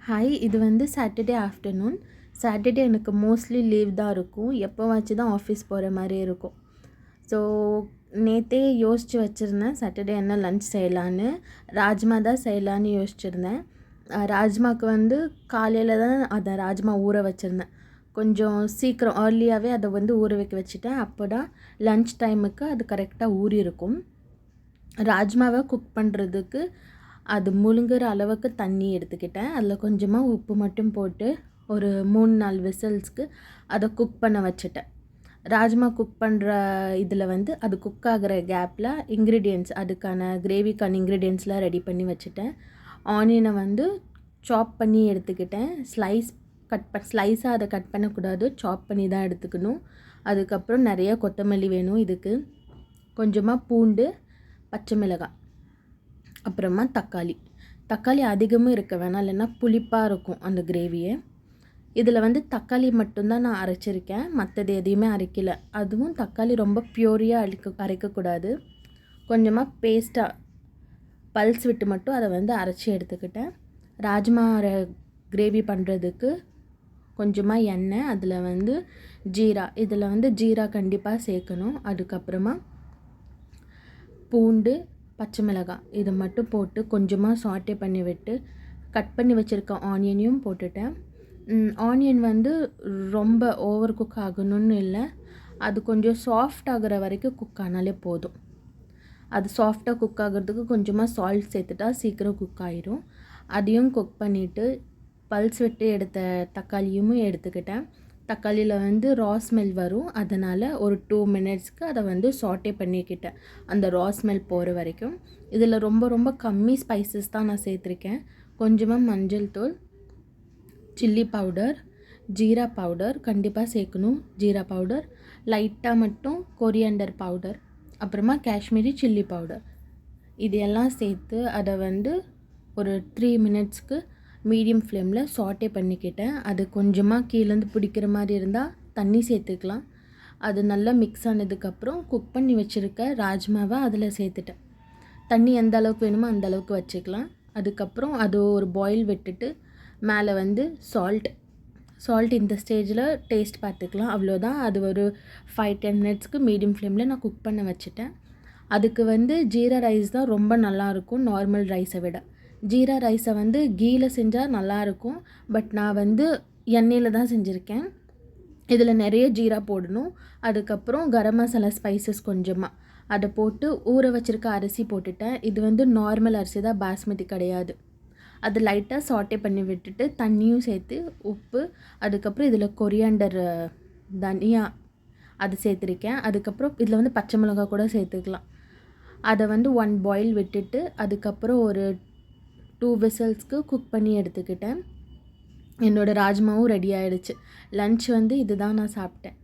Hi, இது வந்து Saturday afternoon. Saturday எனக்கு மோஸ்ட்லி லீவ் தான் இருக்கும். எப்போவாச்சும் தான் ஆஃபீஸ் போகிற மாதிரி இருக்கும். ஸோ நேற்றே யோசித்து வச்சுருந்தேன் சாட்டர்டே என்ன லன்ச் செய்யலான்னு. ராஜ்மா தான் செய்யலான்னு யோசிச்சுருந்தேன். ராஜ்மாவுக்கு வந்து காலையில் தான் அதை ராஜ்மா ஊற வச்சுருந்தேன். கொஞ்சம் சீக்கிரம் ஏர்லியாகவே அதை வந்து ஊற வைக்க வச்சுட்டேன். அப்போ தான் லன்ச் டைமுக்கு அது கரெக்டாக ஊறி இருக்கும். ராஜ்மாவை குக் பண்ணுறதுக்கு அது முழுங்குற அளவுக்கு தண்ணி எடுத்துக்கிட்டேன். அதில் கொஞ்சமாக உப்பு மட்டும் போட்டு ஒரு 3-4 விசில்ஸ்க்கு அதை குக் பண்ண வச்சுட்டேன். ராஜ்மா குக் பண்ணுற இதில் வந்து அது குக் ஆகிற கேப்பில் இன்க்ரீடியன்ட்ஸ் அதுக்கான கிரேவிக்கான இன்க்ரீடியன்ட்ஸ்லாம் ரெடி பண்ணி வச்சுட்டேன். ஆனியனை வந்து சாப் பண்ணி எடுத்துக்கிட்டேன். ஸ்லைஸாக அதை கட் பண்ணக்கூடாது, சாப் பண்ணி தான் எடுத்துக்கணும். அதுக்கப்புறம் நிறைய கொத்தமல்லி வேணும் இதுக்கு. கொஞ்சமாக பூண்டு, பச்சை மிளகாய், அப்புறமா தக்காளி அதிகமாக இருக்க வேணாம், இல்லைன்னா புளிப்பாக இருக்கும் அந்த கிரேவியை. இதில் வந்து தக்காளி மட்டும்தான் நான் அரைச்சிருக்கேன், மற்றது எதையுமே அரைக்கல. அதுவும் தக்காளி ரொம்ப பியூரியாக அரைக்கக்கூடாது. கொஞ்சமாக பேஸ்ட்டாக பல்ஸ் விட்டு மட்டும் அதை வந்து அரைச்சி எடுத்துக்கிட்டேன். ராஜ்மா கிரேவி பண்ணுறதுக்கு கொஞ்சமாக எண்ணெய், அதில் வந்து ஜீரா, இதில் வந்து ஜீரா கண்டிப்பாக சேர்க்கணும். அதுக்கப்புறமா பூண்டு, பச்சை மிளகாய் இதை மட்டும் போட்டு கொஞ்சமாக சாட்டே பண்ணி விட்டு கட் பண்ணி வச்சுருக்க ஆனியனையும் போட்டுட்டேன். ஆனியன் வந்து ரொம்ப ஓவர் குக் ஆகணும்னு இல்லை, அது கொஞ்சம் சாஃப்ட் ஆகிற வரைக்கும் குக் ஆனாலே போதும். அது சாஃப்டாக குக் ஆகிறதுக்கு கொஞ்சமாக சால்ட் சேர்த்துட்டா சீக்கிரம் குக் ஆகிடும். அதையும் குக் பண்ணிவிட்டு பல்ஸ் விட்டு எடுத்த தக்காளியும் எடுத்துக்கிட்டேன். தக்காளியில் வந்து ரா ஸ்மெல் வரும், அதனால் ஒரு 2 மினிட்ஸ்க்கு அதை வந்து சாட்டே பண்ணிக்கிட்டேன், அந்த ரா ஸ்மெல் போகிற வரைக்கும். இதில் ரொம்ப ரொம்ப கம்மி ஸ்பைசஸ் தான் நான் சேர்த்துருக்கேன். கொஞ்சமாக மஞ்சள் தூள், சில்லி பவுடர், ஜீரா பவுடர் கண்டிப்பாக சேர்க்கணும், ஜீரா பவுடர் லைட்டாக மட்டும், கொரியாண்டர் பவுடர், அப்புறமா காஷ்மீரி சில்லி பவுடர், இது எல்லாம் சேர்த்து அதை வந்து ஒரு 3 மினிட்ஸ்க்கு மீடியம் ஃப்ளேமில் சாட்டே பண்ணிக்கிட்டேன். அது கொஞ்சமாக கீழேருந்து பிடிக்கிற மாதிரி இருந்தால் தண்ணி சேர்த்துக்கலாம். அது நல்லா மிக்ஸ் ஆனதுக்கப்புறம் குக் பண்ணி வச்சுருக்க ராஜ்மாவை அதில் சேர்த்துட்டேன். தண்ணி எந்த அளவுக்கு வேணுமோ அந்த அளவுக்கு வச்சுக்கலாம். அதுக்கப்புறம் அது ஒரு பாயில் விட்டுட்டு மேலே வந்து சால்ட் இந்த ஸ்டேஜில் டேஸ்ட் பார்த்துக்கலாம், அவ்வளோதான். அது ஒரு 5-10 மினிட்ஸ்க்கு மீடியம் ஃப்ளேமில் நான் குக் பண்ண வச்சுட்டேன். அதுக்கு வந்து ஜீரா ரைஸ் தான் ரொம்ப நல்லாயிருக்கும் நார்மல் ரைஸை விட. ஜீரா ரைஸை வந்து கீயில் செஞ்சால் நல்லாயிருக்கும், பட் நான் வந்து எண்ணெயில் தான் செஞ்சுருக்கேன். இதில் நிறைய ஜீரா போடணும். அதுக்கப்புறம் கரம் மசாலா ஸ்பைசஸ் கொஞ்சமாக அதை போட்டு ஊற வச்சுருக்க அரிசி போட்டுட்டேன். இது வந்து நார்மல் அரிசி தான், பாஸ்மதி கிடையாது. அது லைட்டாக சாட்டே பண்ணி விட்டுட்டு தண்ணியும் சேர்த்து உப்பு, அதுக்கப்புறம் இதில் கொரியாண்டர் தனியா அது சேர்த்துருக்கேன். அதுக்கப்புறம் இதில் வந்து பச்சை மிளகாய் கூட சேர்த்துக்கலாம். அதை வந்து 1 பாயில் விட்டுட்டு அதுக்கப்புறம் ஒரு 2 விசில்ஸ்க்கு குக் பண்ணி எடுத்துக்கிட்டேன். என்னோடய ராஜ்மாவும் ரெடி ஆகிடுச்சு. லன்ச் வந்து இது தான் நான் சாப்பிட்டேன்.